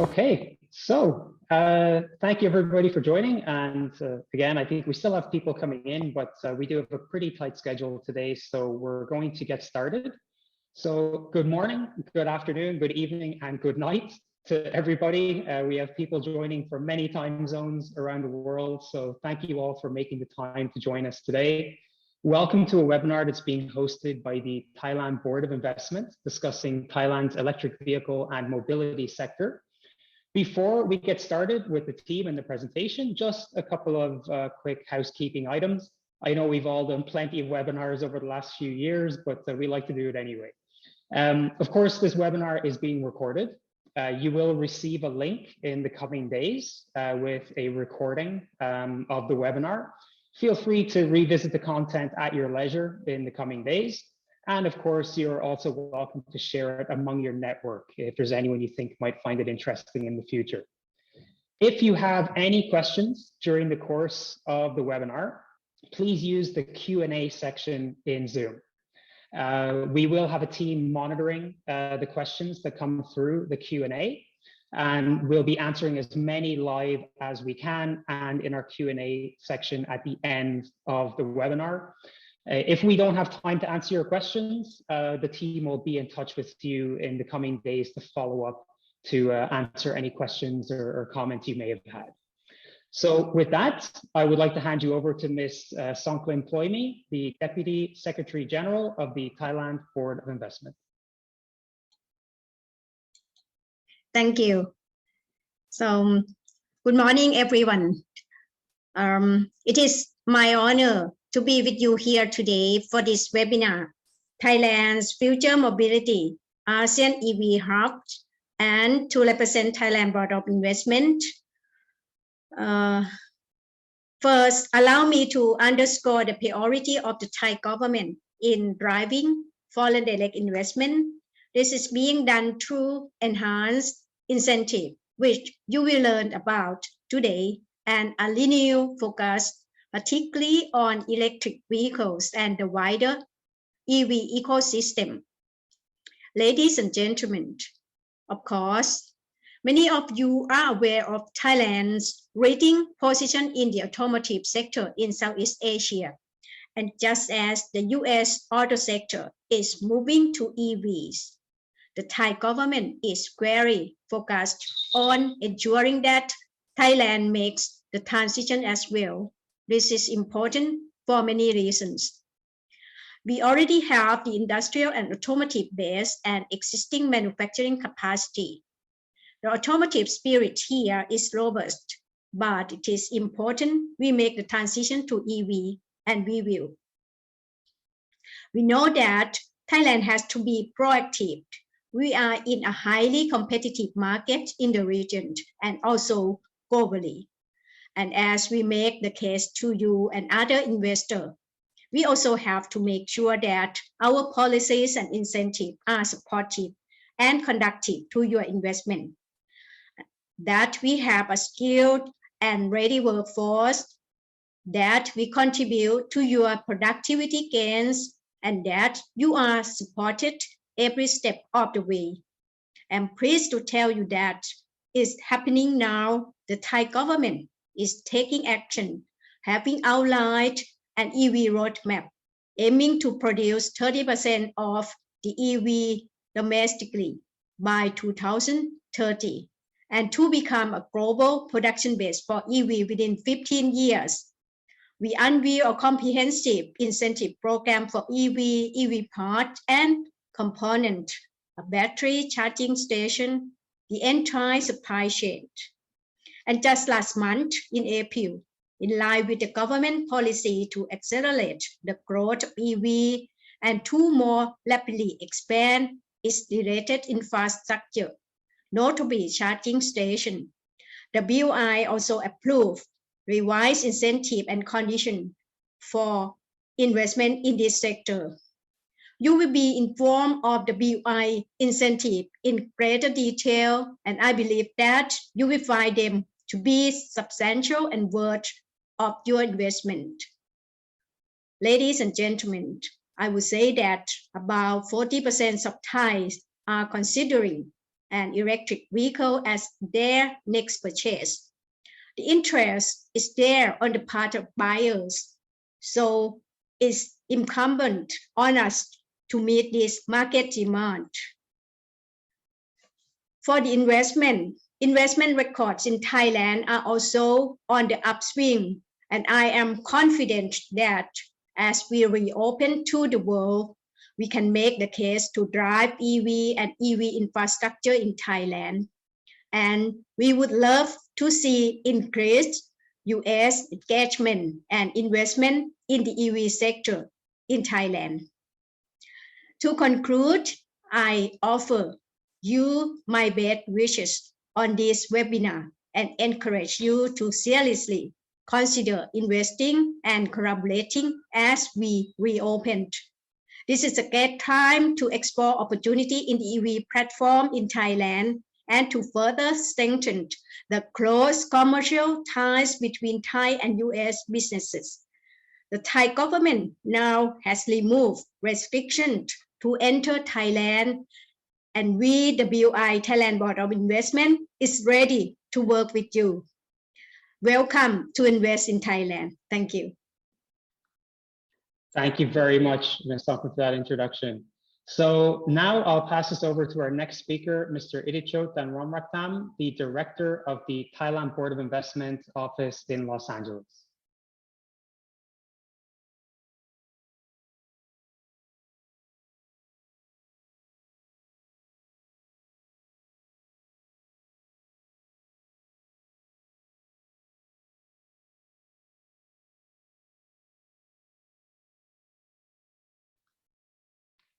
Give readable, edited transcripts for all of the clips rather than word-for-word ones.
Okay, so thank you everybody for joining. And again, I think we still have people coming in, but we do have a pretty tight schedule today. So we're going to get started. So good morning, good afternoon, good evening, and good night to everybody. We have people joining from many time zones around the world. So thank you all for making the time to join us today. Welcome to a webinar that's being hosted by the Thailand Board of Investment, discussing Thailand's electric vehicle and mobility sector. Before we get started with the team and the presentation, just a couple of quick housekeeping items. I know we've all done plenty of webinars over the last few years, but we like to do it anyway. Of course, this webinar is being recorded. You will receive a link in the coming days with a recording of the webinar. Feel free to revisit the content at your leisure in the coming days. And of course, you're also welcome to share it among your network if there's anyone you think might find it interesting in the future. If you have any questions during the course of the webinar, please use the Q&A section in Zoom. We will have a team monitoring the questions that come through the Q&A, and we'll be answering as many live as we can and in our Q&A section at the end of the webinar. If we don't have time to answer your questions, the team will be in touch with you in the coming days to follow up to answer any questions or comments you may have had. So with that, I would like to hand you over to Ms. Songklin Ploymi, the Deputy Secretary General of the Thailand Board of Investment. Thank you. So, good morning, everyone. It is my honor to be with you here today for this webinar, Thailand's Future Mobility, ASEAN EV Hub, and to represent Thailand Board of Investment. First, allow me to underscore the priority of the Thai government in driving foreign direct investment. This is being done through enhanced incentive, which you will learn about today, and a renewed focus particularly on electric vehicles and the wider EV ecosystem. Ladies and gentlemen, of course, many of you are aware of Thailand's leading position in the automotive sector in Southeast Asia. And just as the US auto sector is moving to EVs, the Thai government is very focused on ensuring that Thailand makes the transition as well. This is important for many reasons. We already have the industrial and automotive base and existing manufacturing capacity. The automotive spirit here is robust, but it is important we make the transition to EV, and we will. We know that Thailand has to be proactive. We are in a highly competitive market in the region and also globally. And as we make the case to you and other investors, we also have to make sure that our policies and incentives are supportive and conducive to your investment, that we have a skilled and ready workforce, that we contribute to your productivity gains, and that you are supported every step of the way. I'm pleased to tell you that it's happening now. The Thai government is taking action, having outlined an EV roadmap, aiming to produce 30% of the EV domestically by 2030, and to become a global production base for EV within 15 years. We unveil a comprehensive incentive program for EV part and component, a battery charging station, the entire supply chain. And just last month, in April, in line with the government policy to accelerate the growth of EV and to more rapidly expand its related infrastructure, notably charging station, the BOI also approved revised incentive and condition for investment in this sector. You will be informed of the BOI incentive in greater detail, and I believe that you will find them to be substantial and worth of your investment. Ladies and gentlemen, I would say that about 40% of Thais are considering and electric vehicle as their next purchase. The interest is there on the part of buyers, so it's incumbent on us to meet this market demand. For the investment records in Thailand are also on the upswing, and I am confident that as we reopen to the world, we can make the case to drive EV and EV infrastructure in Thailand. And we would love to see increased US engagement and investment in the EV sector in Thailand. To conclude, I offer you my best wishes on this webinar and encourage you to seriously consider investing and collaborating as we reopen. This is a great time to explore opportunity in the EV platform in Thailand and to further strengthen the close commercial ties between Thai and US businesses. The Thai government now has removed restrictions to enter Thailand, and we, the BOI Thailand Board of Investment, is ready to work with you. Welcome to invest in Thailand. Thank you. Thank you very much, Ms. Sokun, for that introduction. So now I'll pass this over to our next speaker, Mr. Idichot Danramraktam, the Director of the Thailand Board of Investment Office in Los Angeles.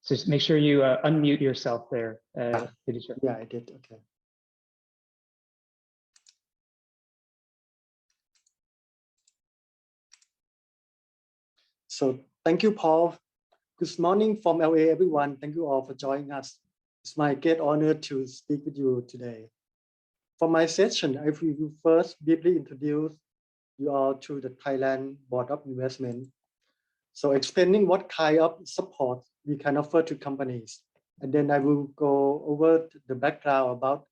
So just make sure you unmute yourself there, Idichot. Yeah, I did. Okay. So thank you, Paul. Good morning from LA, everyone. Thank you all for joining us. It's my great honor to speak with you today. For my session, I will first briefly introduce you all to the Thailand Board of Investment. So explaining what kind of support we can offer to companies. And then I will go over the background about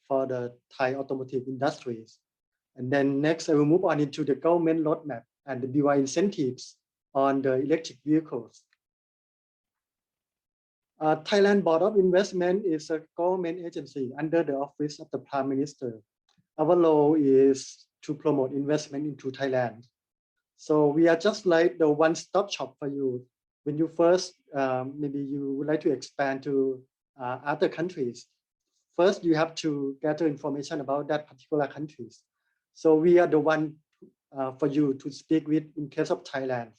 for the Thai automotive industries. And then next I will move on into the government roadmap and the BOI incentives on the electric vehicles. Thailand Board of Investment is a government agency under the Office of the Prime Minister. Our role is to promote investment into Thailand. So we are just like the one-stop shop for you. When you first, maybe you would like to expand to other countries. First, you have to gather information about that particular countries. So we are the one for you to speak with in case of Thailand.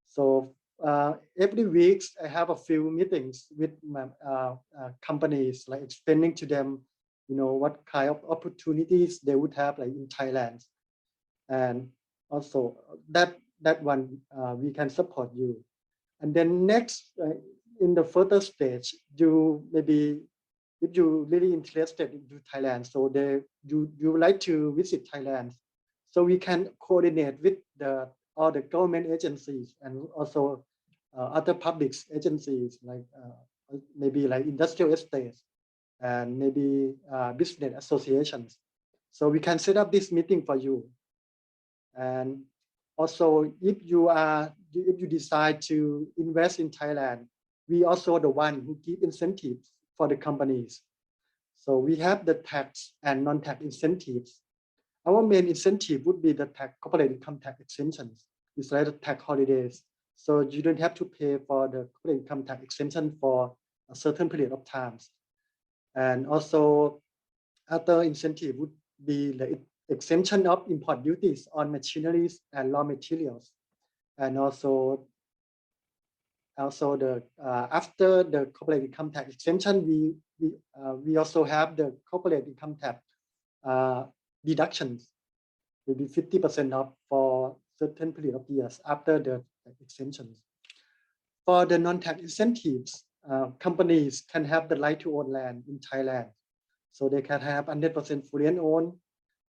So every week I have a few meetings with my, companies, like explaining to them, you know, what kind of opportunities they would have like in Thailand. And also that one we can support you. And then next, in the further stage, you maybe if you really interested into Thailand, so you would like to visit Thailand, so we can coordinate with all the government agencies and also other public agencies like maybe like industrial estates and maybe business associations. So we can set up this meeting for you. And also, if you decide to invest in Thailand, we also the one who give incentives for the companies. So we have the tax and non-tax incentives. Our main incentive would be the corporate income tax exemptions. It's like the tax holidays. So you don't have to pay for the corporate income tax exemption for a certain period of times. And also other incentive would be the exemption of import duties on machineries and raw materials. And also the after the corporate income tax exemption, we also have the corporate income tax deductions, maybe 50% off for certain period of years after the exemptions. For the non-tax incentives, companies can have the right to own land in Thailand, so they can have 100% fully owned,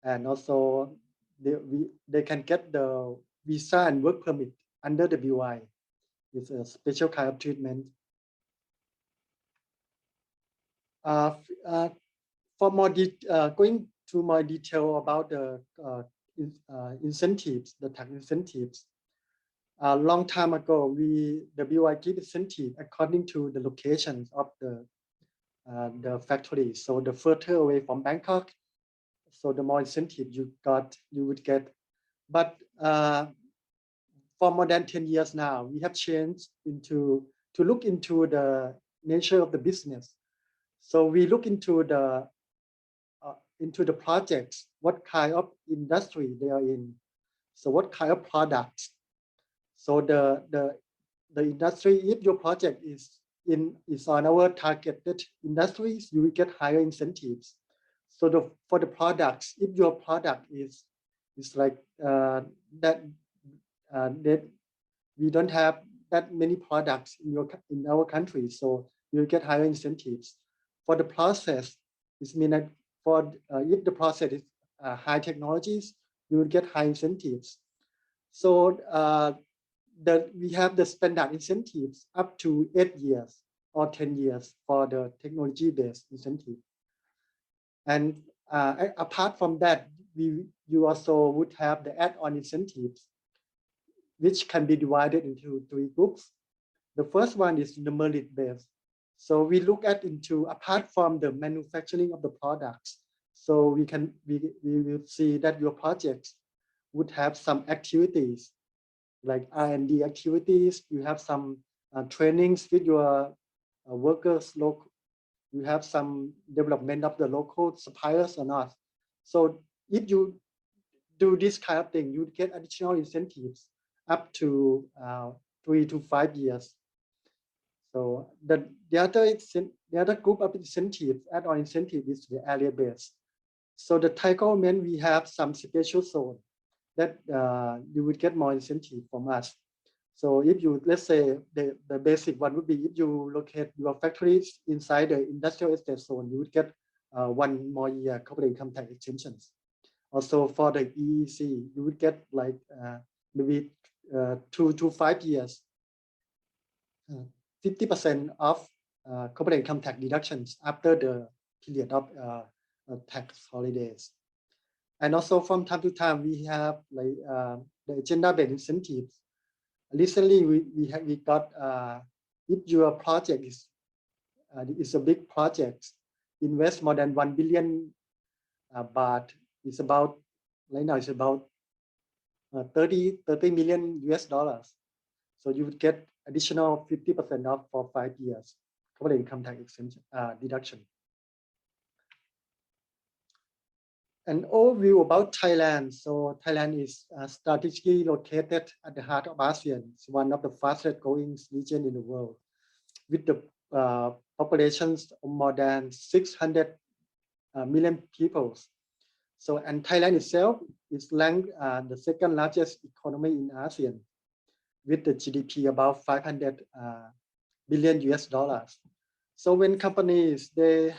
and also they can get the visa and work permit under the BOI. It's a special kind of treatment. For going to more detail about the incentives, the tax incentives. A long time ago, the BOI give incentive according to the locations of the factory. So the further away from Bangkok, so the more incentive you would get. But for more than 10 years now, we have changed to look into the nature of the business. So we look into the projects, what kind of industry they are in, so what kind of products. So the industry, if your project is on our targeted industries, you will get higher incentives. So for the products, if your product is like that we don't have that many products in our country, so you get higher incentives. For the process, it means that if the process is high technologies, you will get high incentives. So we have the standard incentives up to 8 years or 10 years for the technology-based incentive. And apart from that, you also would have the add-on incentives, which can be divided into 3 groups. The first one is the merit-based. So we look at apart from the manufacturing of the products, so we will see that your projects would have some activities like R&D activities. You have some trainings with your workers, you have some development of the local suppliers or not. So if you do this kind of thing, you get additional incentives up to 3 to 5 years. So the other group of incentives, add-on incentive, is the area-based. So the Thai government, we have some special zone that you would get more incentive from us. So if you, let's say the basic one would be if you locate your factories inside the industrial estate zone, you would get 1 more year corporate income tax exemptions. Also for the EEC, you would get like maybe 2 to 5 years, 50% of corporate income tax deductions after the period of tax holidays. And also from time to time, we have like the agenda-based incentives. Recently, we got if your project is a big project, invest more than 1 billion baht. It's about right now. It's about 30 million US dollars. So you would get additional 50% off for 5 years corporate income tax exemption deduction. An overview about Thailand. So Thailand is strategically located at the heart of ASEAN. It's one of the fastest growing regions in the world, with the populations of more than 600 million people. So, and Thailand itself is ranked the 2nd largest economy in ASEAN, with the GDP about 500 billion US dollars. So when companies they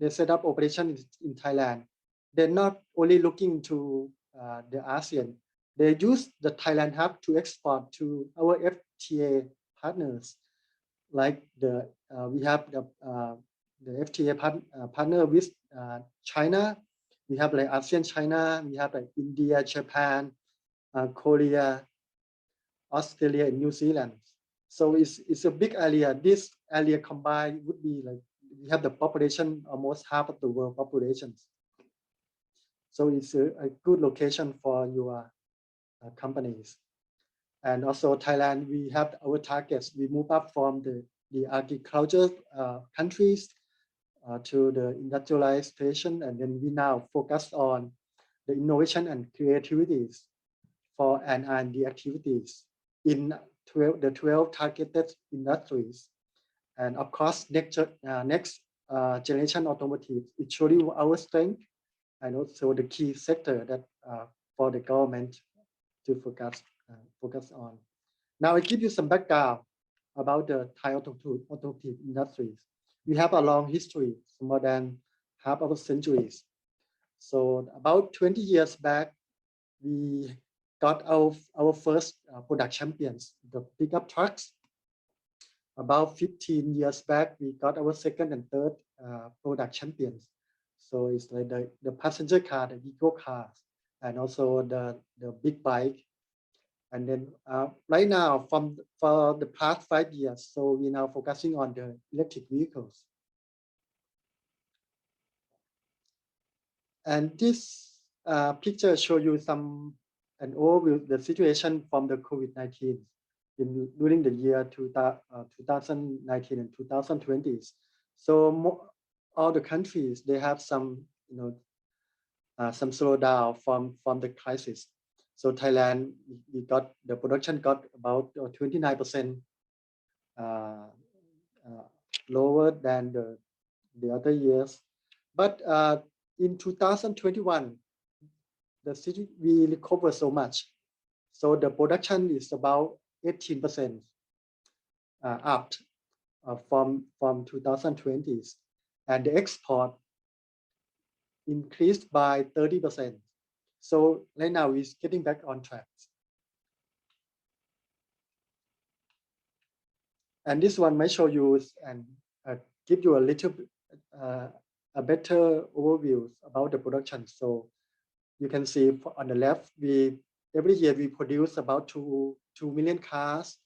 set up operations in Thailand, they're not only looking to the ASEAN, they use the Thailand hub to export to our FTA partners. Like we have the FTA partner with China. We have like ASEAN China, we have like India, Japan, Korea, Australia, and New Zealand. So it's a big area. This area combined would be like, we have the population, almost half of the world populations. So it's a good location for your companies. And also Thailand, we have our targets. We move up from the agriculture countries to the industrialization, and then we now focus on the innovation and creativities for R&D activities in the 12 targeted industries. And of course, next generation automotive is surely our strength, and also the key sector that for the government to focus on. Now I give you some background about the Thai automotive industries. We have a long history, more than half of a century. So about 20 years back, we got our first product champions, the pickup trucks. about 15 years back, we got our second and third product champions. So it's like the passenger car, the eco cars, and also the big bike. And then right now, for the past 5 years, so we're now focusing on the electric vehicles. And this picture shows you an overview the situation from the COVID-19 during the year 2019 and 2020. So all the countries, they have some some slowdown from the crisis. So Thailand, we got the production got about 29% lower than the other years. But in 2021, the city we recover so much. So the production is about 18% up from 2020, and the export increased by 30%. So right now it's getting back on track. And this one might show you and give you a little bit a better overview about the production. So you can see on the left, every year we produce about 2 million cars,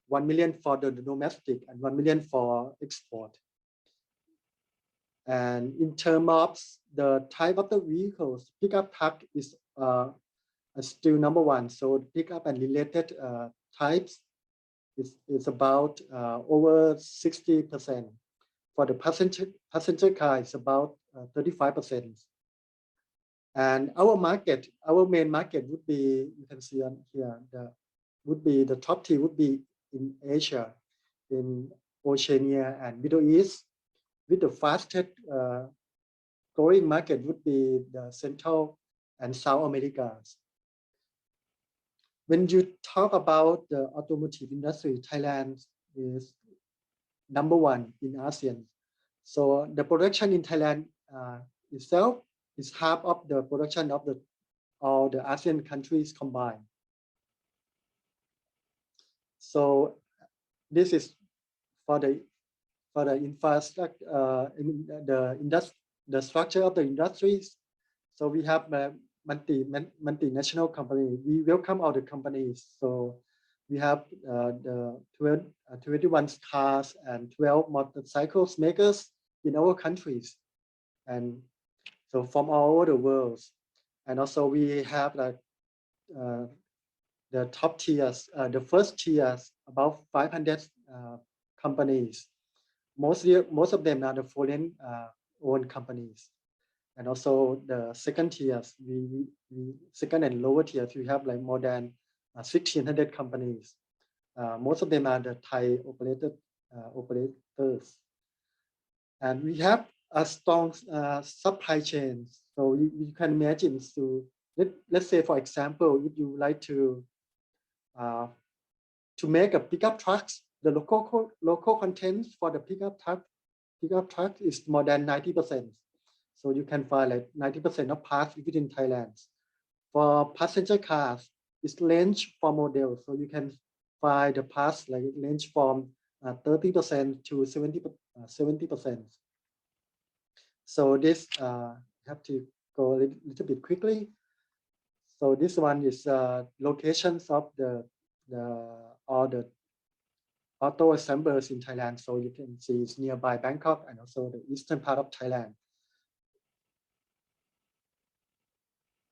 1 million for the domestic and 1 million for export. And in terms of the type of the vehicles, pickup truck is still number one. So pickup and related types is about over 60%. For the passenger car, it's about 35%. And our main market would be, you can see on here, the top tier would be in Asia, in Oceania and Middle East. With the fastest growing market would be the Central and South America. When you talk about the automotive industry, Thailand is number one in ASEAN. So the production in Thailand itself is half of the production of all the ASEAN countries combined. So this is for the infrastructure, the structure of the industries. So we have a multinational company. We welcome all the companies. So we have the 21 cars and 12 motorcycles makers in our countries, and so from all over the world. And also we have like the top tiers, the first tiers, about 500 companies. Most of them are the foreign owned companies. And also the second tiers, second and lower tiers, we have like more than 1,600 companies. Most of them are the Thai operators. And we have a strong supply chain. So you can imagine, so let's say, for example, if you like to make a pickup trucks, the local content for the pickup truck is more than 90%. So you can find like 90% of parts within Thailand. For passenger cars, it's range for models. So you can find the parts like range from 30% to 70%. So this have to go a little bit quickly. So this one is locations of all the auto assemblers in Thailand. So you can see it's nearby Bangkok and also the eastern part of Thailand.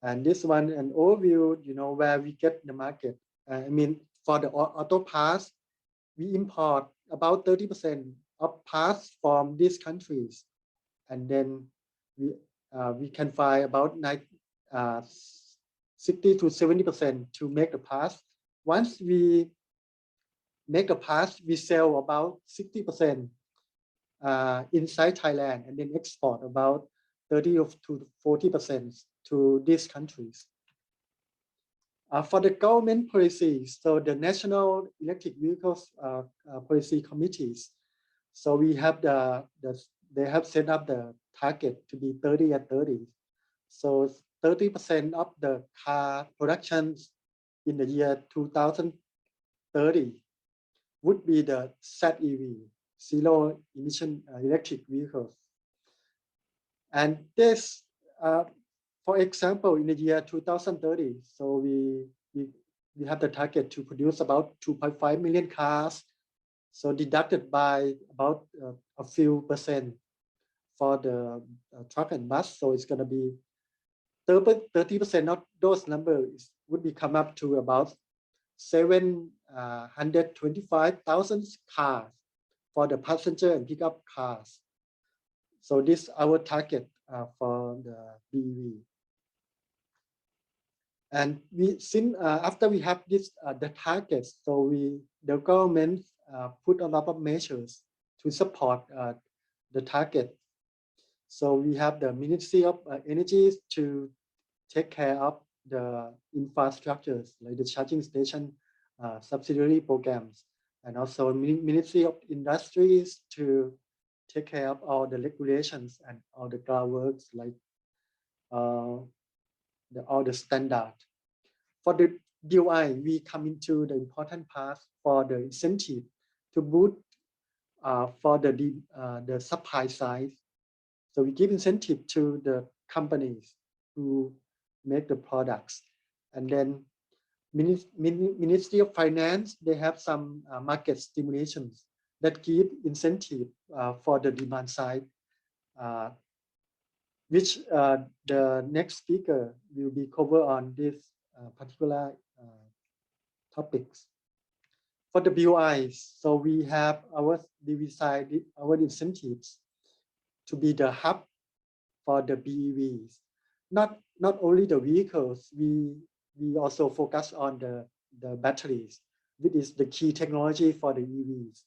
And this one, an overview, where we get the market. I mean, for the auto parts, we import about 30% of parts from these countries. And then we can find about 60 to 70% to make the parts. Once we make a parts, we sell about 60% inside Thailand, and then export about 30 to 40% to these countries. For the government policies, so the National Electric Vehicles Policy Committees, so we have they have set up the target to be 30 at 30. So 30% of the car productions in the year 2030 would be the ZEV, zero emission electric vehicles. And this, for example, in the year 2030, so we have the target to produce about 2.5 million cars, so deducted by about a few percent for the truck and bus. So it's going to be 30% of those numbers would be come up to about 725,000 cars for the passenger and pickup cars. So this is our target for the BEV. And since after we have this the targets, so the government put a lot of measures to support the target. So we have the Ministry of Energy to take care of the infrastructures like the charging station subsidiary programs, and also Ministry of Industries to take care of all the regulations and all the groundworks like all the standard. For the BOI, we come into the important part for the incentive to boost for the supply side. So we give incentive to the companies who make the products, and then Ministry of Finance, they have some market stimulations that give incentive for the demand side, which the next speaker will be cover on this particular topics. For the BOIs, so we have we decided our incentives to be the hub for the BEVs. Not only the vehicles, we also focus on the batteries, which is the key technology for the EVs.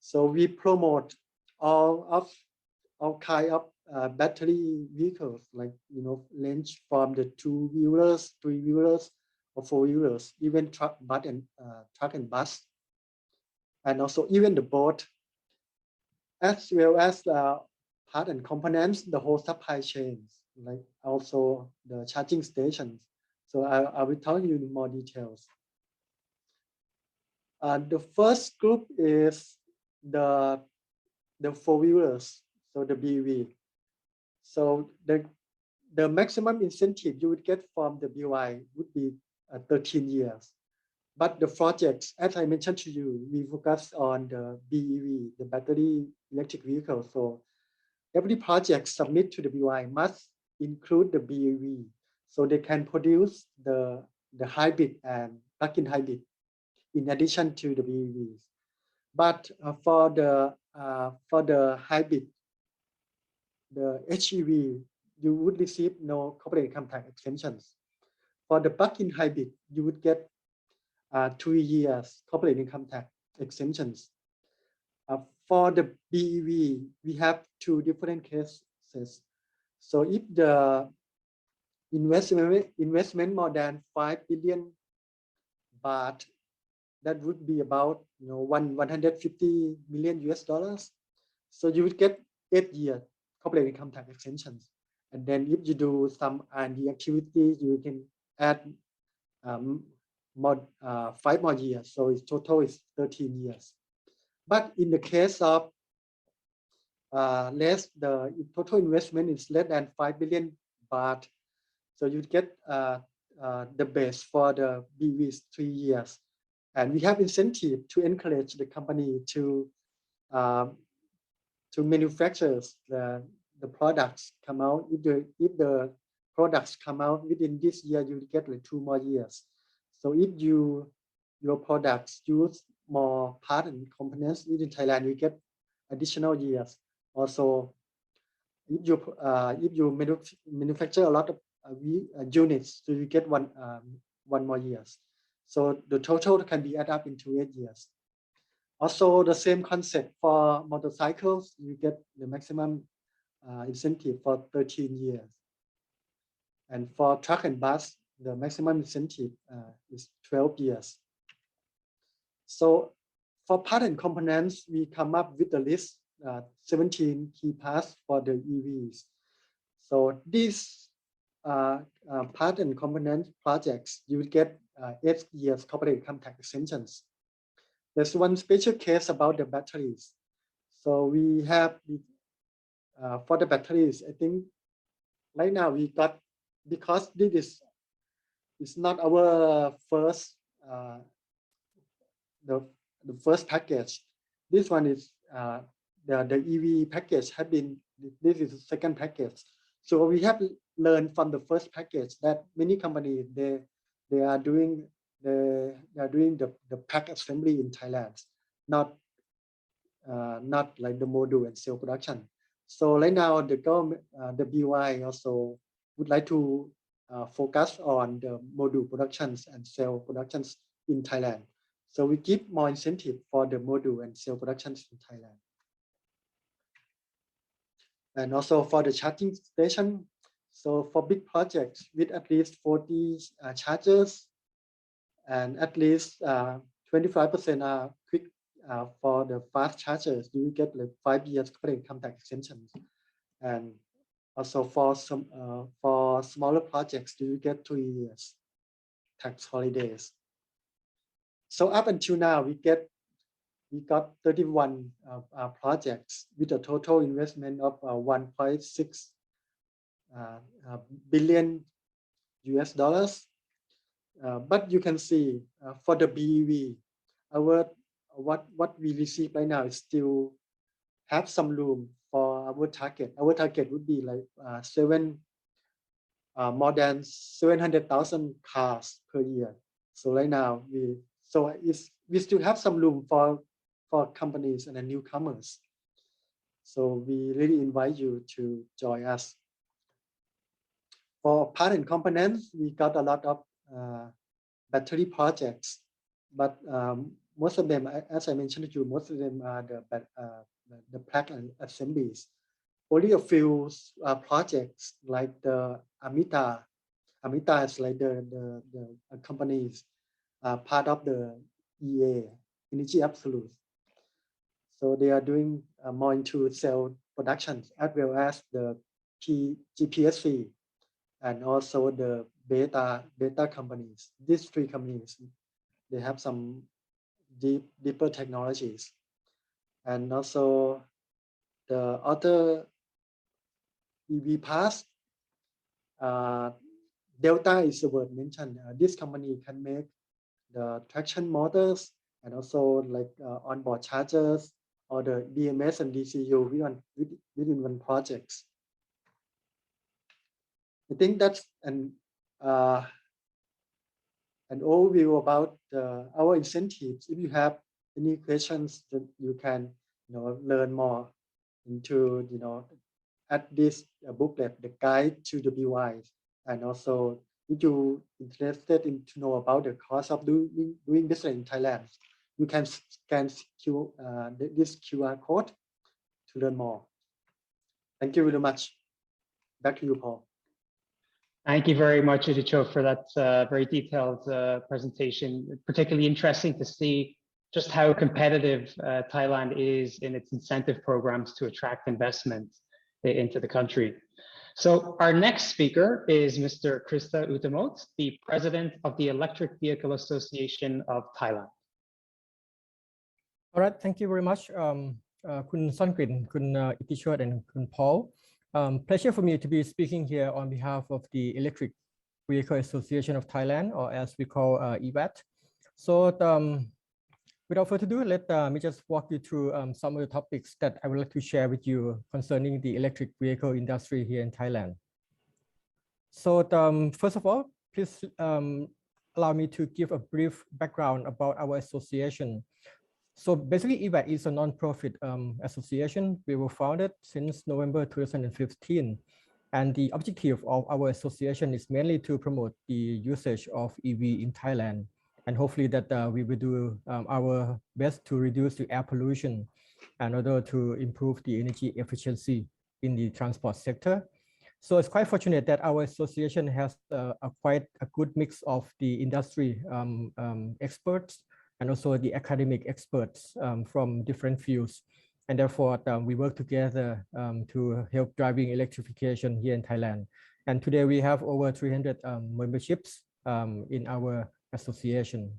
So we promote all kind of battery vehicles, like range from the 2-wheelers, 3-wheelers, or 4-wheelers, even truck and bus, and also even the boat, as well as part and components, the whole supply chains, like also the charging stations. So I will tell you in more details. The first group is the 4-wheelers, so the BEV. So the maximum incentive you would get from the BOI would be 13 years. But the projects, as I mentioned to you, we focus on the BEV, the battery electric vehicle. So every project submit to the BOI must include the BEV, so they can produce the hybrid and plug-in hybrid in addition to the BEVs. But for the hybrid, the HEV, you would receive no corporate income tax exemptions. For the plug-in hybrid, you would get 2 years corporate income tax exemptions. For the BEV, we have 2 different cases. So if the investment more than 5 billion baht, that would be about 150 million US dollars. So you would get 8 years corporate income tax exemptions. And then if you do some R&D activities, you can add 5 more years. So its total is 13 years. But in the case of the total investment is less than 5 billion baht, so you get the base for the BEVs 3 years. And we have incentive to encourage the company to manufacture the products come out. If the products come out within this year, you get like 2 more years. So if your products use more parts and components within Thailand, you get additional years. Also, if you manufacture a lot of units, so you get one more years. So the total can be added up into 8 years. Also, the same concept for motorcycles, you get the maximum incentive for 13 years. And for truck and bus, the maximum incentive is 12 years. So for part and components, we come up with a list, 17 key parts for the EVs. So these part and component projects, you will get 8 years corporate income tax exemptions. there's one special case about the batteries. So we have for the batteries, I think right now we got, because this is not our first the first package. This one is the EV package have been, this is the second package. So we have learned from the first package that many companies they are doing the pack assembly in Thailand, not like the module and cell production. So right now the government, the BOI also would like to focus on the module productions and cell productions in Thailand. So we give more incentive for the module and cell productions in Thailand. And also for the charging station, so for big projects with at least 40 chargers and at least 25% are quick for the fast chargers, you get like 5 years corporate income tax exemptions. And also for some for smaller projects, you get 2 years tax holidays. So up until now, we got 31 projects with a total investment of 1.6 billion US dollars. But you can see for the BEV, what we receive right now is still have some room for our target. Our target would be like more than 700,000 cars per year. So right now we still have some room for companies and newcomers. So we really invite you to join us. For part and components, we got a lot of battery projects, but most of them, as I mentioned to you, most of them are the pack and assemblies. Only a few projects like the Amita is like the companies part of the EA, Energy Absolute. So they are doing more into cell production as well as the GPSC and also the beta companies. These 3 companies, they have some deeper technologies. And also the other EV parts, Delta is the word mentioned. This company can make the traction motors and also like onboard chargers or the BMS and DCU within one project. I think that's an overview about our incentives. If you have any questions, that you can learn more into at this booklet, the guide to the BOI, and also if you interested in to know about the cost of doing business in Thailand, you can scan this QR code to learn more. Thank you very much. Back to you, Paul. Thank you very much, Idicho, for that very detailed presentation. Particularly interesting to see just how competitive Thailand is in its incentive programs to attract investment into the country. So our next speaker is Mr. Krista Utamot, the president of the Electric Vehicle Association of Thailand. All right, thank you very much, Kun Sonkrin, Kun Itichot, and Kun Paul. Pleasure for me to be speaking here on behalf of the Electric Vehicle Association of Thailand, or as we call EVAT. So without further ado, let me just walk you through some of the topics that I would like to share with you concerning the electric vehicle industry here in Thailand. So first of all, please allow me to give a brief background about our association. So basically, EVAT is a non-profit association. We were founded since November 2015. And the objective of our association is mainly to promote the usage of EV in Thailand. And hopefully that we will do our best to reduce the air pollution in order to improve the energy efficiency in the transport sector. So it's quite fortunate that our association has quite a good mix of the industry experts and also the academic experts from different fields. And therefore, we work together to help driving electrification here in Thailand. And today we have over 300 memberships in our association.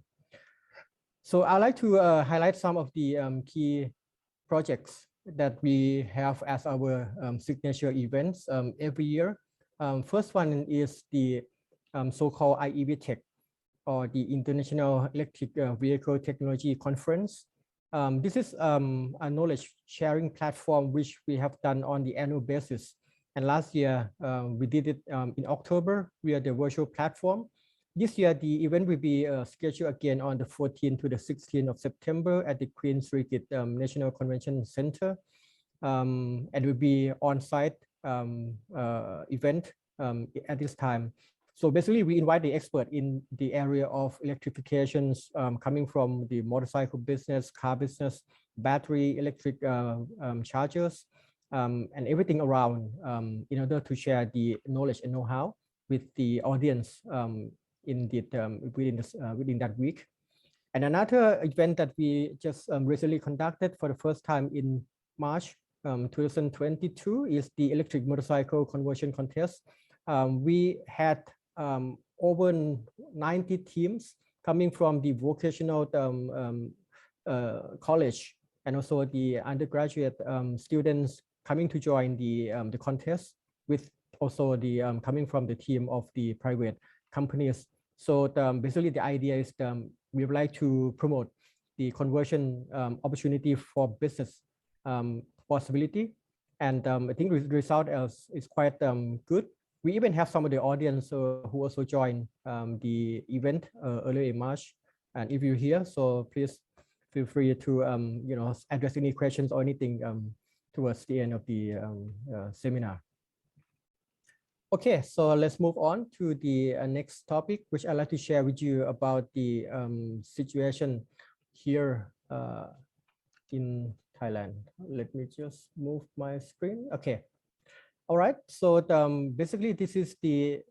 So I'd like to highlight some of the key projects that we have as our signature events every year. First one is the so-called IEV Tech, or the International Electric Vehicle Technology Conference. This is a knowledge sharing platform which we have done on the annual basis. And last year, we did it in October via the virtual platform. This year, the event will be scheduled again on the 14th to the 16th of September at the Queen Sirikit National Convention Center. And will be on-site event at this time. So basically, we invite the expert in the area of electrifications coming from the motorcycle business, car business, battery, electric chargers, and everything around in order to share the knowledge and know-how with the audience within that week. And another event that we just recently conducted for the first time in March 2022 is the electric motorcycle conversion contest. We had over 90 teams coming from the vocational college and also the undergraduate students coming to join the contest, with also the coming from the team of the private companies. So basically the idea is we would like to promote the conversion opportunity for business possibility. And I think the result is quite good. We even have some of the audience who also joined the event earlier in March. And if you're here, so please feel free to address any questions or anything towards the end of the seminar. Okay, so let's move on to the next topic, which I'd like to share with you about the situation here in Thailand. Let me just move my screen. Okay. All right. So basically, this is the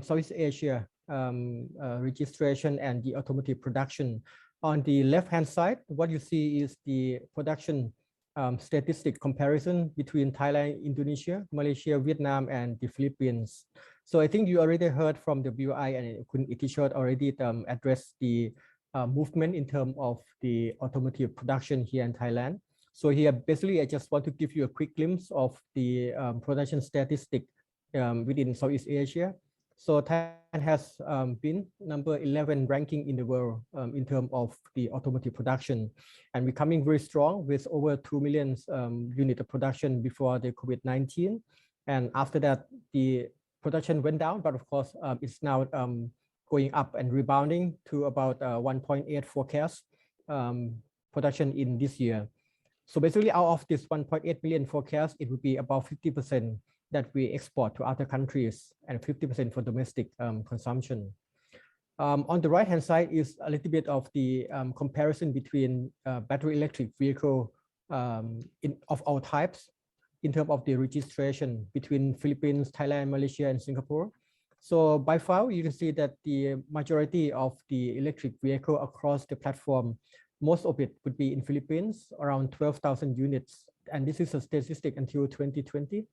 Southeast Asia registration and the automotive production. On the left-hand side, what you see is the production statistic comparison between Thailand, Indonesia, Malaysia, Vietnam, and the Philippines. So I think you already heard from the BOI, and Kun Itishort already addressed the movement in terms of the automotive production here in Thailand. So here, basically, I just want to give you a quick glimpse of the production statistic within Southeast Asia. So Thailand has been number 11 ranking in the world in terms of the automotive production. And we're coming very strong with over 2 million unit of production before the COVID-19. And after that, the production went down, but of course, it's now going up and rebounding to about 1.8 forecast production in this year. So basically, out of this 1.8 million forecast, it would be about 50% that we export to other countries and 50% for domestic consumption. On the right-hand side is a little bit of the comparison between battery electric vehicle of all types in terms of the registration between Philippines, Thailand, Malaysia, and Singapore. So by far, you can see that the majority of the electric vehicle across the platform, most of it would be in Philippines, around 12,000 units. And this is a statistic until 2020.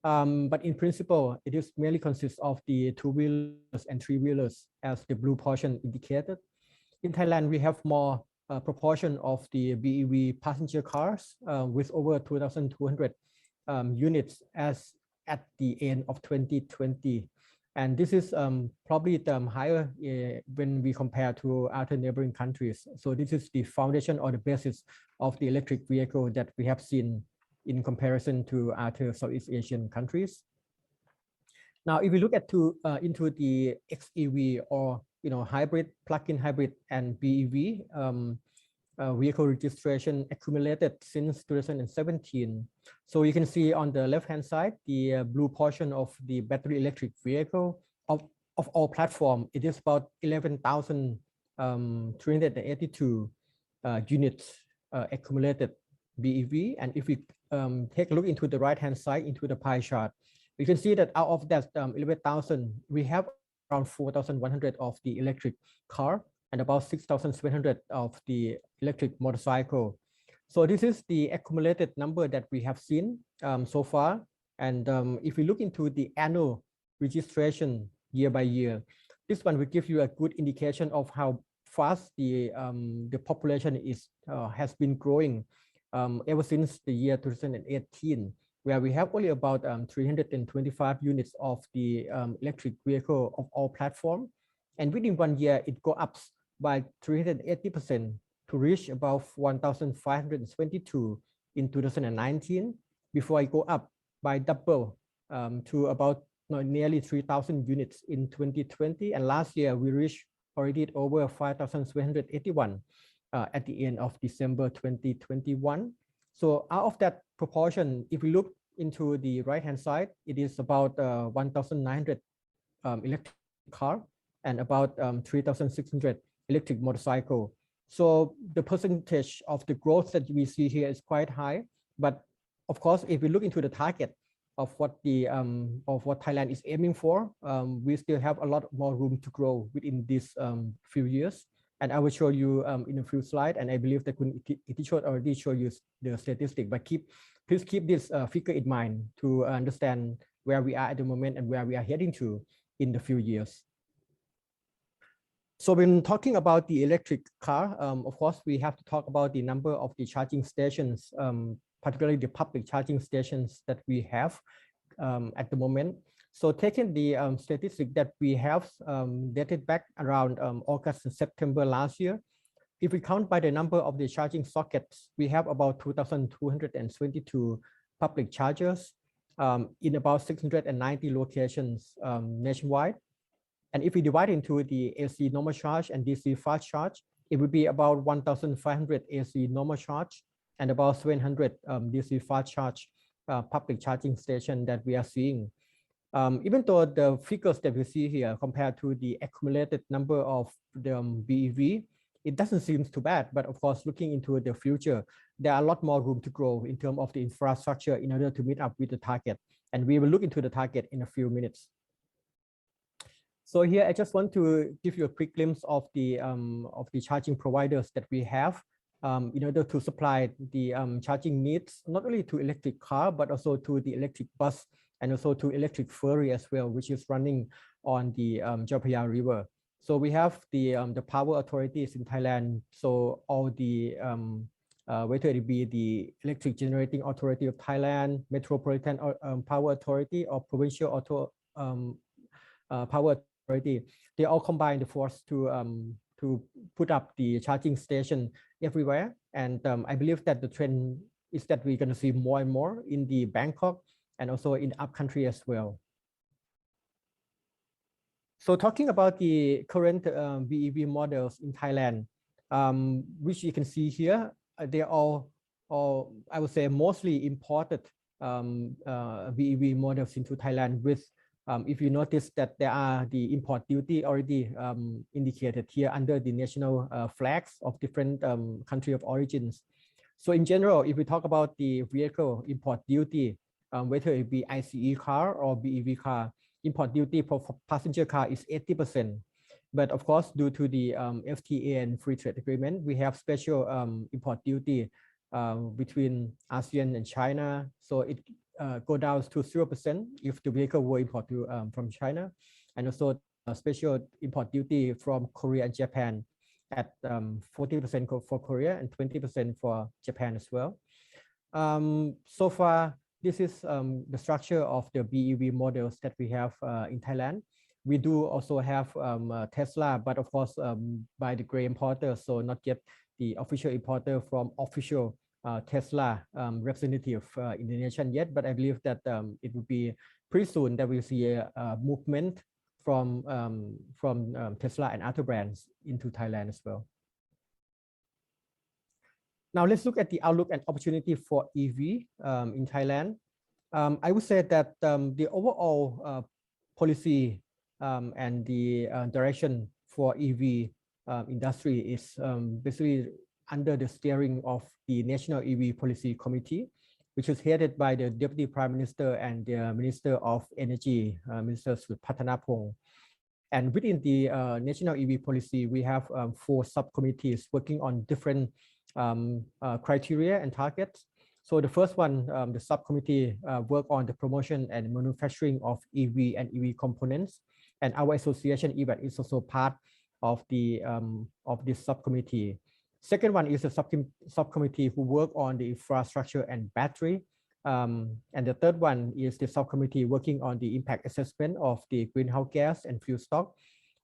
But in principle, it is mainly consists of the two-wheelers and three-wheelers, as the blue portion indicated. In Thailand, we have more proportion of the BEV passenger cars with over 2,200 units as at the end of 2020. And this is probably higher when we compare to other neighboring countries. So this is the foundation or the basis of the electric vehicle that we have seen in comparison to other Southeast Asian countries. Now, if we look at into the XEV or hybrid, plug-in hybrid, and BEV vehicle registration accumulated since 2017. So you can see on the left-hand side the blue portion of the battery electric vehicle of all platform. It is about 11,382 units accumulated BEV. And if we take a look into the right-hand side into the pie chart, you can see that out of that 11,000, we have around 4,100 of the electric car and about 6,700 of the electric motorcycle. So this is the accumulated number that we have seen so far. And if we look into the annual registration year by year, this one will give you a good indication of how fast the population is has been growing ever since the year 2018, where we have only about 325 units of the electric vehicle of all platform, and within 1 year it go up by 380% to reach about 1,522 in 2019, before it go up by double to about nearly 3,000 units in 2020, and last year we reached already over 5,381 at the end of December 2021. So out of that proportion, if we look into the right hand side, it is about 1,900 electric car and about 3,600 electric motorcycle. So the percentage of the growth that we see here is quite high. But of course, if we look into the target of what the of what Thailand is aiming for, we still have a lot more room to grow within these few years. And I will show you in a few slides, and I believe that Itishot already showed you the statistic, but please keep this figure in mind to understand where we are at the moment and where we are heading to in the few years. So when talking about the electric car, of course, we have to talk about the number of the charging stations, particularly the public charging stations that we have at the moment. So taking the statistic that we have dated back around August and September last year, if we count by the number of the charging sockets, we have about 2,222 public chargers in about 690 locations nationwide. And if we divide into the AC normal charge and DC fast charge, it would be about 1,500 AC normal charge and about 700 DC fast charge public charging station that we are seeing. Even though the figures that we see here compared to the accumulated number of the BEV, it doesn't seem too bad. But of course, looking into the future, there are a lot more room to grow in terms of the infrastructure in order to meet up with the target. And we will look into the target in a few minutes. So here, I just want to give you a quick glimpse of the charging providers that we have in order to supply the charging needs, not only to electric car, but also to the electric bus and also to electric ferry as well, which is running on the Chao Phraya River. So we have the power authorities in Thailand. So all the whether it be the Electric Generating Authority of Thailand, Metropolitan Power Authority, or Provincial Power Authority, they all combine the force to put up the charging station everywhere. And I believe that the trend is that we're going to see more and more in the Bangkok and also in the upcountry as well. So talking about the current BEV models in Thailand, which you can see here, they're all, I would say, mostly imported BEV models into Thailand with, if you notice that there are the import duty already indicated here under the national flags of different country of origins. So in general, if we talk about the vehicle import duty, whether it be ICE car or BEV car, import duty for passenger car is 80%. But of course, due to the FTA and free trade agreement, we have special import duty between ASEAN and China. So it go down to 0% if the vehicle were imported from China, and also a special import duty from Korea and Japan at 40% for Korea and 20% for Japan as well. So far, this is the structure of the BEV models that we have in Thailand. We do also have Tesla, but of course by the gray importer, so not yet the official importer from official Tesla representative in the nation yet. But I believe that it will be pretty soon that we'll see a movement from Tesla and other brands into Thailand as well. Now let's look at the outlook and opportunity for EV in Thailand. I would say that the overall policy and the direction for EV industry is basically under the steering of the National EV Policy Committee, which is headed by the Deputy Prime Minister and the Minister of Energy, Minister Pattanapong. And within the National EV Policy, we have 4 subcommittees working on different criteria and targets. So the first one, the subcommittee work on the promotion and manufacturing of EV and EV components. And our association EVAT is also part of this subcommittee. Second one is a subcommittee who work on the infrastructure and battery. And the third one is the subcommittee working on the impact assessment of the greenhouse gas and fuel stock.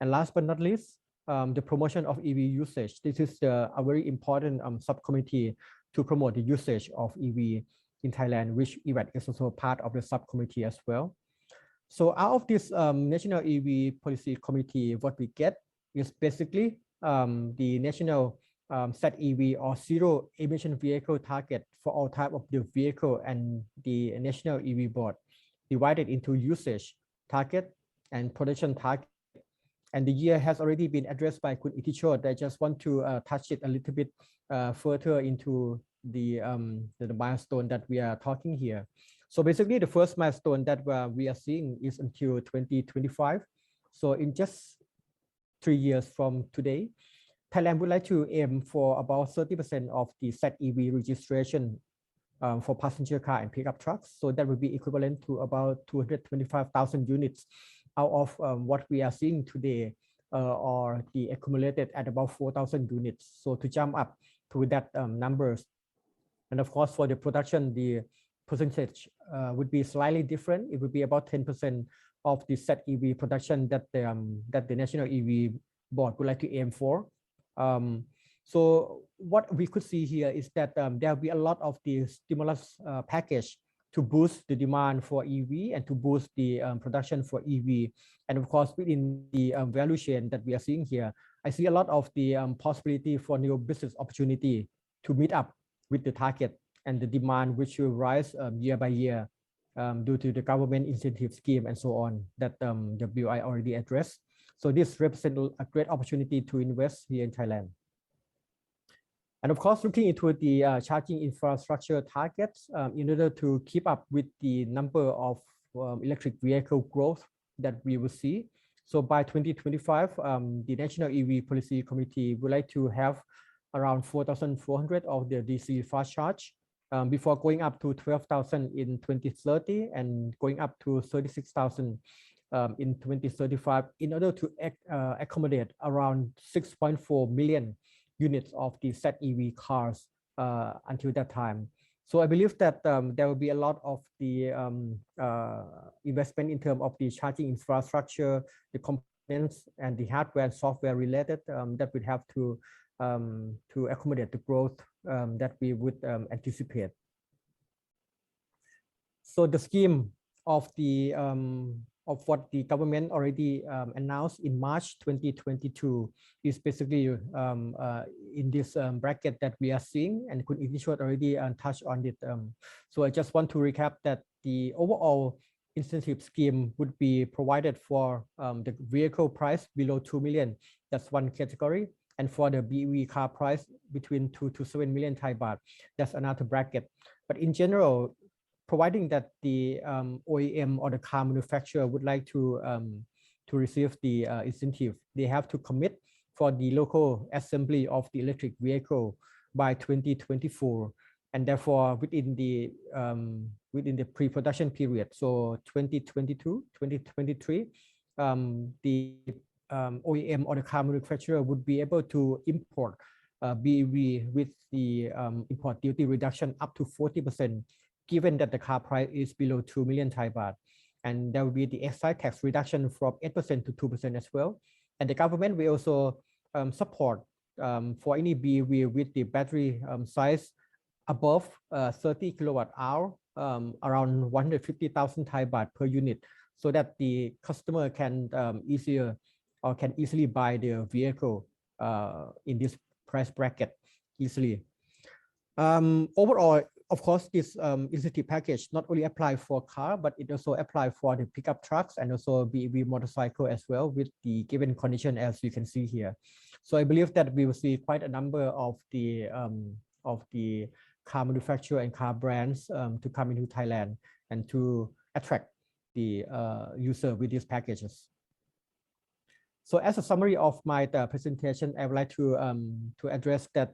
And last but not least, the promotion of EV usage. This is a very important subcommittee to promote the usage of EV in Thailand, which EVAT is also part of the subcommittee as well. So out of this National EV Policy Committee, what we get is basically the National ZEV or Zero Emission Vehicle Target for all type of the vehicle and the National EV Board, divided into usage target and production target. And the year has already been addressed by Kun Itichot. I just want to touch it a little bit further into the milestone that we are talking here. So basically, the first milestone that we are seeing is until 2025. So in just 3 years from today, Thailand would like to aim for about 30% of the ZEV registration for passenger car and pickup trucks. So that would be equivalent to about 225,000 units out of what we are seeing today, or the accumulated at about 4,000 units. So to jump up to that numbers. And of course, for the production, the percentage would be slightly different. It would be about 10% of the ZEV production that the National EV Board would like to aim for. So what we could see here is that there will be a lot of the stimulus package to boost the demand for EV and to boost the production for EV. And of course, within the value chain that we are seeing here, I see a lot of the possibility for new business opportunity to meet up with the target and the demand, which will rise year by year due to the government incentive scheme and so on that the BOI already addressed. So this represents a great opportunity to invest here in Thailand. And of course, looking into the charging infrastructure targets in order to keep up with the number of electric vehicle growth that we will see. So by 2025, the National EV Policy Committee would like to have around 4,400 of the DC fast charge before going up to 12,000 in 2030 and going up to 36,000 in 2035 in order to accommodate around 6.4 million units of the ZEV cars until that time. So I believe that there will be a lot of the investment in terms of the charging infrastructure, the components and the hardware and software related that would have to accommodate the growth that we would anticipate. So the scheme of the of what the government already announced in March 2022 is basically in this bracket that we are seeing, and Kun Itichot already touched on it. So I just want to recap that the overall incentive scheme would be provided for the vehicle price below 2 million. That's one category. And for the BEV car price between 2 to 7 million Thai baht, that's another bracket. But in general, providing that the OEM or the car manufacturer would like to receive the incentive, they have to commit for the local assembly of the electric vehicle by 2024, and therefore within the pre-production period, so 2022, 2023, the OEM or the car manufacturer would be able to import BEV with the import duty reduction up to 40%. Given that the car price is below 2 million Thai baht. And there will be the excise tax reduction from 8% to 2% as well. And the government will also support for any BEV with the battery size above 30 kilowatt hour, around 150,000 Thai baht per unit, so that the customer can easily buy the vehicle in this price bracket easily. Overall, of course, this incentive package not only apply for car, but it also apply for the pickup trucks and also BEV motorcycle as well, with the given condition as you can see here. So I believe that we will see quite a number of the car manufacturer and car brands to come into Thailand and to attract the user with these packages. So as a summary of my presentation, I would like to address that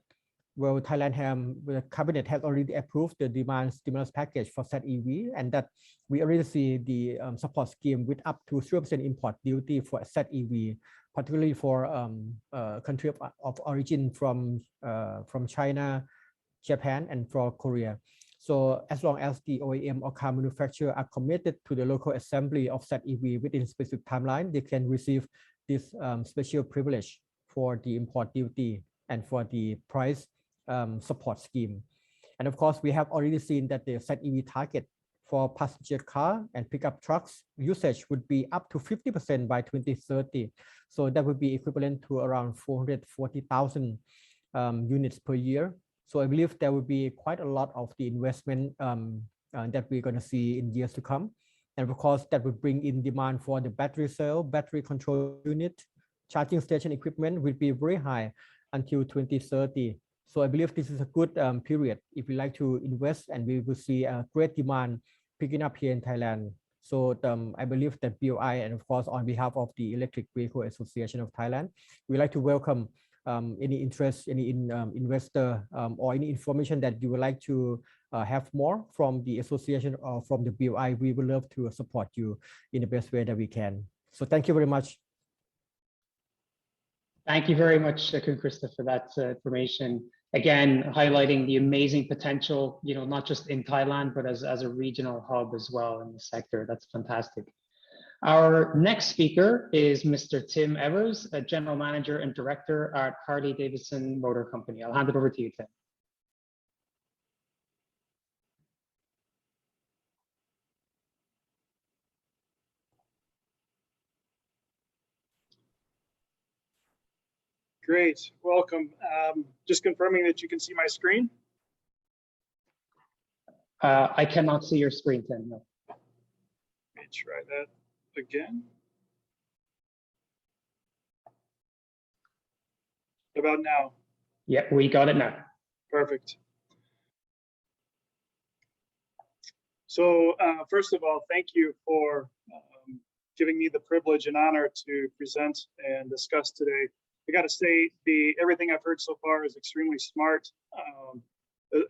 well, the cabinet has already approved the demand stimulus package for ZEV, and that we already see the support scheme with up to 0% import duty for ZEV, particularly for country of origin from China, Japan, and for Korea. So as long as the OEM or car manufacturer are committed to the local assembly of ZEV within specific timeline, they can receive this special privilege for the import duty and for the price support scheme. And of course, we have already seen that the ZEV target for passenger car and pickup trucks usage would be up to 50% by 2030. So that would be equivalent to around 440,000 units per year. So I believe there will be quite a lot of the investment that we're going to see in years to come. And of course, that will bring in demand for the battery cell, battery control unit, charging station equipment will be very high until 2030. So I believe this is a good period if we like to invest, and we will see a great demand picking up here in Thailand. So I believe that BOI, and of course, on behalf of the Electric Vehicle Association of Thailand, we'd like to welcome any interest, any investor or any information that you would like to have more from the association or from the BOI. We would love to support you in the best way that we can. So thank you very much. Thank you very much, Khun Krista, for that information. Again, highlighting the amazing potential, not just in Thailand, but as a regional hub as well in the sector. That's fantastic. Our next speaker is Mr. Tim Evers, a General Manager and Director at Harley-Davidson Motor Company. I'll hand it over to you, Tim. Great, welcome. Just confirming that you can see my screen. I cannot see your screen, Tim. No. Let me try that again. How about now? Yeah, we got it now. Perfect. So first of all, thank you for giving me the privilege and honor to present and discuss today. I got to say, everything I've heard so far is extremely smart,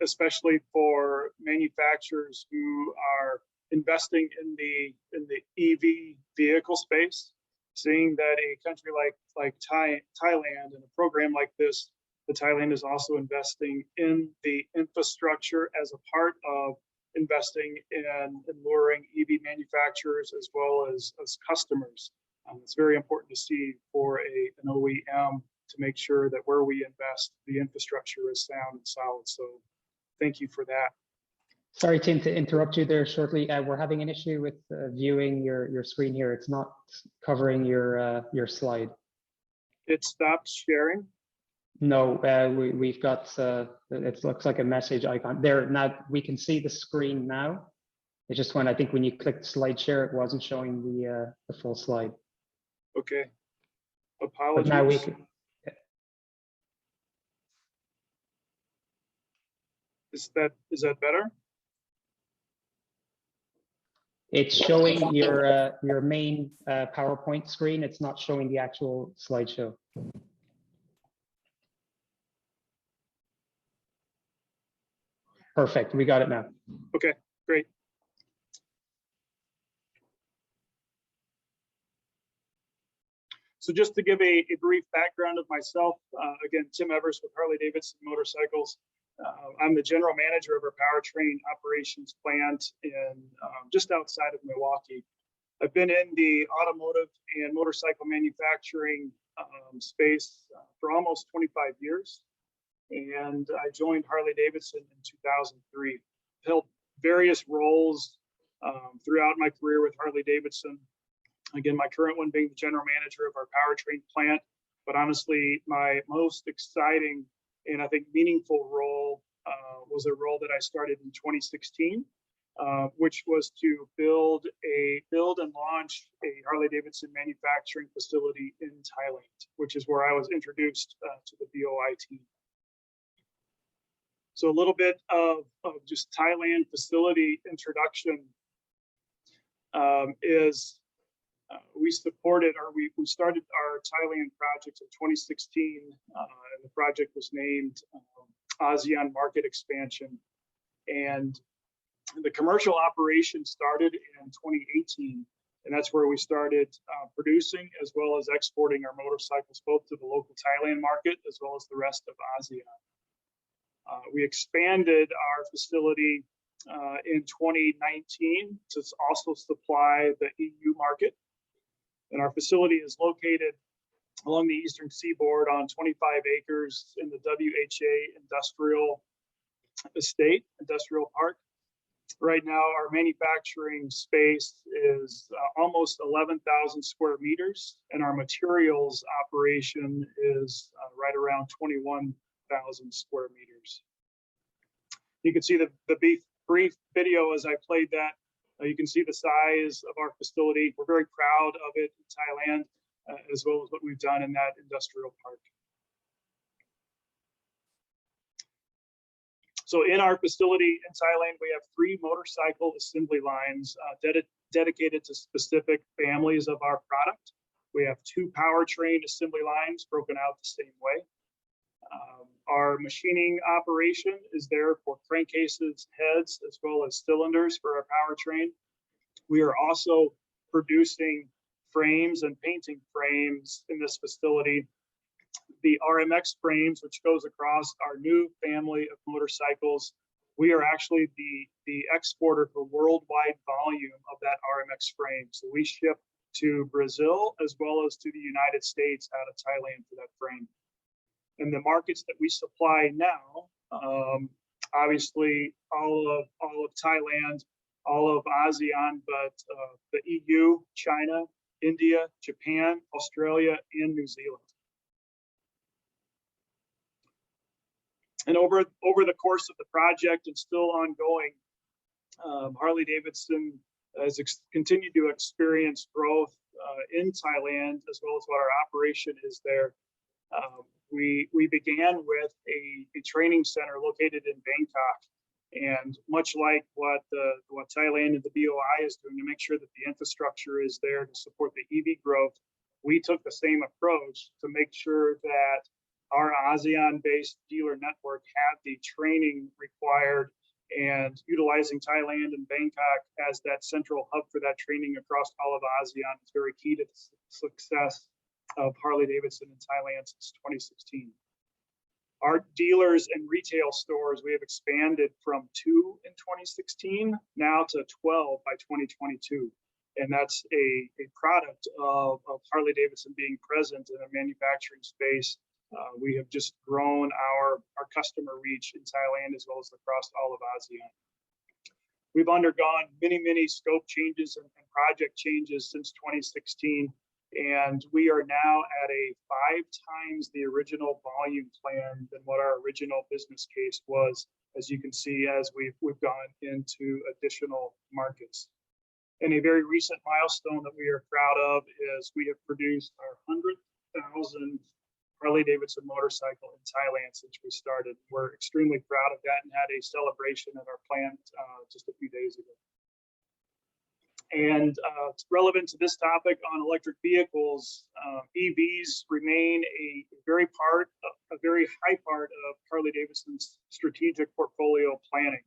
especially for manufacturers who are investing in the EV vehicle space. Seeing that a country like Thailand, and a program like this, Thailand is also investing in the infrastructure as a part of investing in luring EV manufacturers as well as customers. It's very important to see for an OEM to make sure that where we invest, the infrastructure is sound and solid. So thank you for that. Sorry, Tim, to interrupt you there shortly. We're having an issue with viewing your screen here. It's not covering your slide. It stopped sharing? No, we've got, it looks like a message icon. There, now we can see the screen now. It just I think when you clicked slide share, it wasn't showing the full slide. Okay, apologies. But now we can. Is that better? It's showing your main PowerPoint screen. It's not showing the actual slideshow. Perfect, we got it now. Okay, great. So just to give a brief background of myself, again, Tim Evers with Harley-Davidson Motorcycles. I'm the general manager of our powertrain operations plant in just outside of Milwaukee. I've been in the automotive and motorcycle manufacturing space for almost 25 years. And I joined Harley-Davidson in 2003. Held various roles throughout my career with Harley-Davidson. Again, my current one being the general manager of our powertrain plant. But honestly, my most exciting and I think meaningful role was a role that I started in 2016, which was to build and launch a Harley-Davidson manufacturing facility in Thailand, which is where I was introduced to the BOI team. So a little bit of just Thailand facility introduction is we started our Thailand project in 2016, and the project was named ASEAN market expansion. And the commercial operation started in 2018, and that's where we started producing as well as exporting our motorcycles both to the local Thailand market as well as the rest of ASEAN. We expanded our facility in 2019 to also supply the EU market. And our facility is located along the eastern seaboard on 25 acres in the WHA industrial estate, industrial park. Right now, our manufacturing space is almost 11,000 square meters, and our materials operation is right around 21,000 square meters. You can see the brief video as I played that. You can see the size of our facility. We're very proud of it in Thailand, as well as what we've done in that industrial park. So in our facility in Thailand, we have 3 motorcycle assembly lines dedicated to specific families of our product. We have 2 powertrain assembly lines broken out the same way. Our machining operation is there for crankcases, heads, as well as cylinders for our powertrain. We are also producing frames and painting frames in this facility. The RMX frames, which goes across our new family of motorcycles, we are actually the exporter for worldwide volume of that RMX frame. So we ship to Brazil as well as to the United States out of Thailand for that frame. And the markets that we supply now, obviously all of Thailand, all of ASEAN, but the EU, China, India, Japan, Australia, and New Zealand. And over the course of the project and still ongoing, Harley-Davidson has continued to experience growth in Thailand, as well as what our operation is there. We began with a training center located in Bangkok, and much like what Thailand and the BOI is doing to make sure that the infrastructure is there to support the EV growth, we took the same approach to make sure that our ASEAN-based dealer network had the training required, and utilizing Thailand and Bangkok as that central hub for that training across all of ASEAN is very key to the success of Harley-Davidson in Thailand since 2016. Our dealers and retail stores, we have expanded from 2 in 2016 now to 12 by 2022. And that's a product of Harley-Davidson being present in a manufacturing space. We have just grown our customer reach in Thailand as well as across all of ASEAN. We've undergone many scope changes and project changes since 2016, and we are now at a 5 times the original volume plan than what our original business case was, as you can see, as we've gone into additional markets. And a very recent milestone that we are proud of is we have produced our 100,000th Harley-Davidson motorcycle in Thailand since we started. We're extremely proud of that and had a celebration at our plant just a few days ago. And relevant to this topic on electric vehicles, EVs remain a very high part of Harley-Davidson's strategic portfolio planning.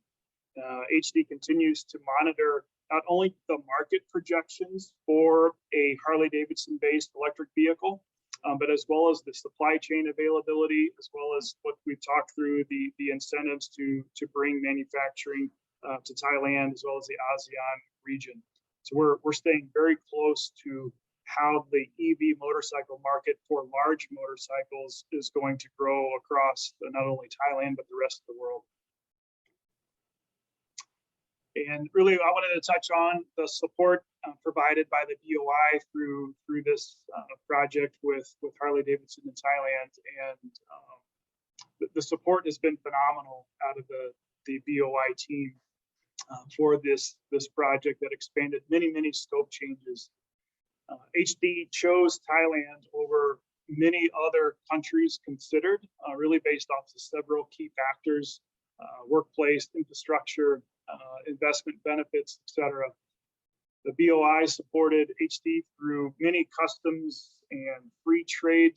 HD continues to monitor not only the market projections for a Harley-Davidson based electric vehicle, but as well as the supply chain availability, as well as what we've talked through, the incentives to bring manufacturing to Thailand, as well as the ASEAN region. So we're staying very close to how the EV motorcycle market for large motorcycles is going to grow across not only Thailand, but the rest of the world. And really, I wanted to touch on the support provided by the BOI through this project with Harley-Davidson in Thailand. And the support has been phenomenal out of the BOI team for this project that expanded many scope changes. HD chose Thailand over many other countries considered, really based off of several key factors: workplace, infrastructure, investment benefits, etc. The BOI supported HD through many customs and free trade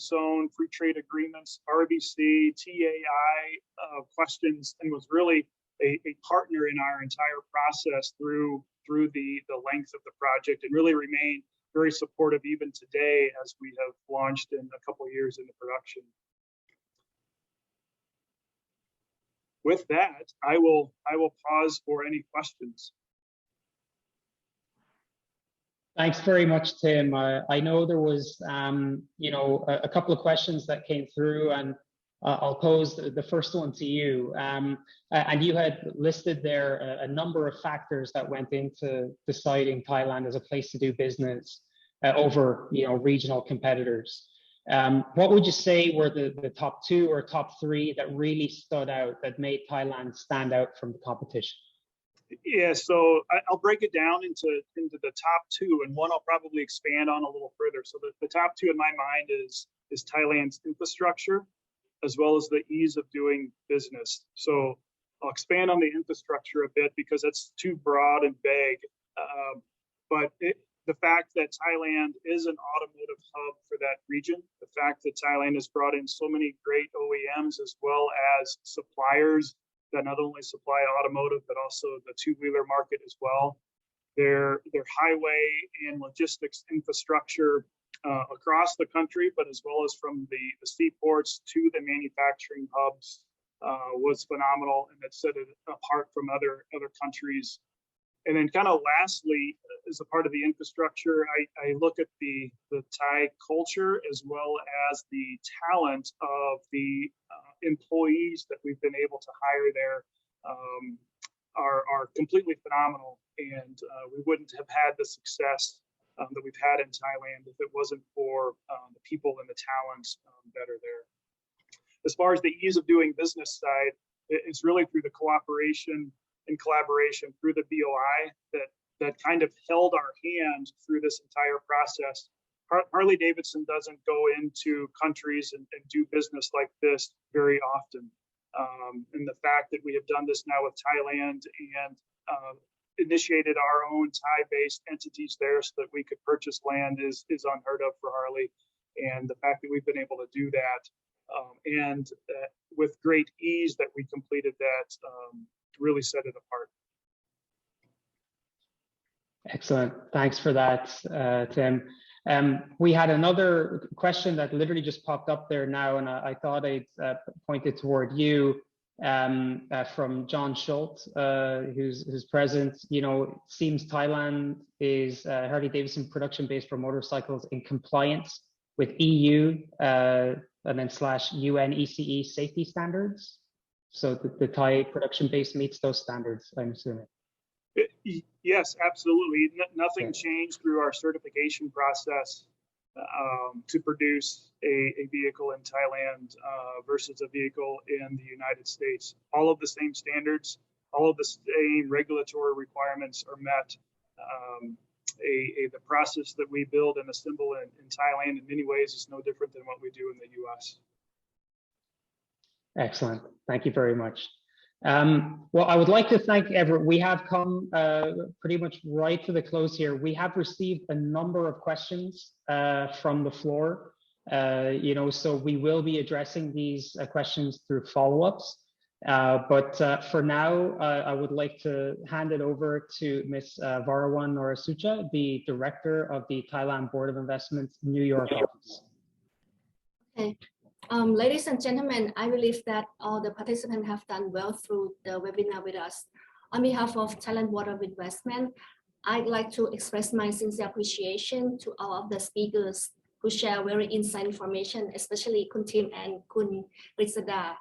agreements, RBC, TAI questions, and was really a partner in our entire process through the length of the project, and really remained very supportive even today as we have launched in a couple of years into production. With that, I will pause for any questions. Thanks very much, Tim. I know there was, a couple of questions that came through, and I'll pose the first one to you. And you had listed there a number of factors that went into deciding Thailand as a place to do business over, regional competitors. What would you say were the top 2 or top 3 that really stood out, that made Thailand stand out from the competition? Yeah, so I'll break it down into the top 2, and one I'll probably expand on a little further. So the top 2 in my mind is Thailand's infrastructure, as well as the ease of doing business. So I'll expand on the infrastructure a bit because that's too broad and vague. But the fact that Thailand is an automotive hub for that region, the fact that Thailand has brought in so many great OEMs as well as suppliers that not only supply automotive, but also the two-wheeler market as well. Their highway and logistics infrastructure across the country, but as well as from the seaports to the manufacturing hubs was phenomenal, and that set it apart from other countries. And then kind of lastly, as a part of the infrastructure, I look at the Thai culture as well as the talent of the employees that we've been able to hire there are completely phenomenal. And we wouldn't have had the success that we've had in Thailand if it wasn't for the people and the talents that are there. As far as the ease of doing business side, it's really through the cooperation and collaboration through the BOI that kind of held our hand through this entire process. Harley-Davidson doesn't go into countries and do business like this very often. And the fact that we have done this now with Thailand and initiated our own Thai-based entities there so that we could purchase land is unheard of for Harley. And the fact that we've been able to do that and with great ease that we completed that really set it apart. Excellent. Thanks for that, Tim. We had another question that literally just popped up there now, and I thought I'd point it toward you from John Schultz, who's present. It seems Thailand is Harley-Davidson production base for motorcycles in compliance with EU and then / UN ECE safety standards. So the Thai production base meets those standards, I'm assuming. Yes, absolutely. Nothing changed through our certification process to produce a vehicle in Thailand versus a vehicle in the United States. All of the same standards, all of the same regulatory requirements are met. The process that we build and assemble in Thailand in many ways is no different than what we do in the US. Excellent. Thank you very much. Well, I would like to thank everyone. We have come pretty much right to the close here. We have received a number of questions from the floor, so we will be addressing these questions through follow-ups. But for now, I would like to hand it over to Ms. Varawan Norasucha, the Director of the Thailand Board of Investment's New York office. Okay. Ladies and gentlemen, I believe that all the participants have done well through the webinar with us. On behalf of Thailand Board of Investment, I'd like to express my sincere appreciation to all of the speakers who share very insight information, especially Kun Tim and Kun Risada,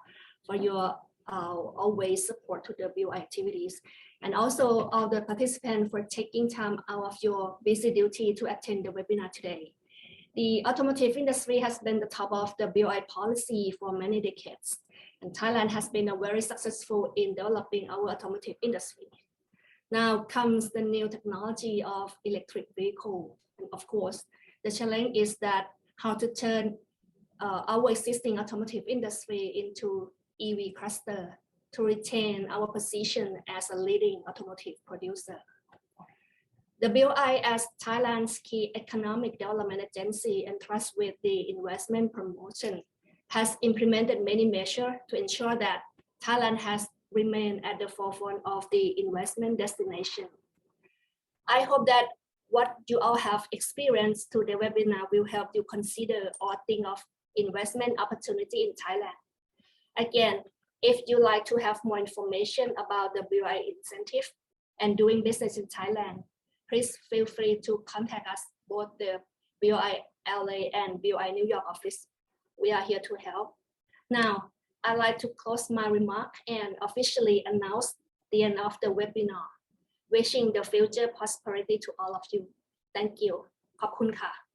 for your always support to the BOI activities. And also all the participants for taking time out of your busy duty to attend the webinar today. The automotive industry has been the top of the BOI policy for many decades, and Thailand has been very successful in developing our automotive industry. Now comes the new technology of electric vehicle, and of course, the challenge is that how to turn our existing automotive industry into EV cluster to retain our position as a leading automotive producer. The BOI, as Thailand's key economic development agency entrusted with the investment promotion, has implemented many measures to ensure that Thailand has remained at the forefront of the investment destination. I hope that what you all have experienced through the webinar will help you consider or think of investment opportunity in Thailand. Again, if you like to have more information about the BOI incentive and doing business in Thailand, please feel free to contact us, both the BOI LA and BOI New York office. We are here to help. Now, I'd like to close my remark and officially announce the end of the webinar. Wishing the future prosperity to all of you. Thank you. ขอบคุณค่ะ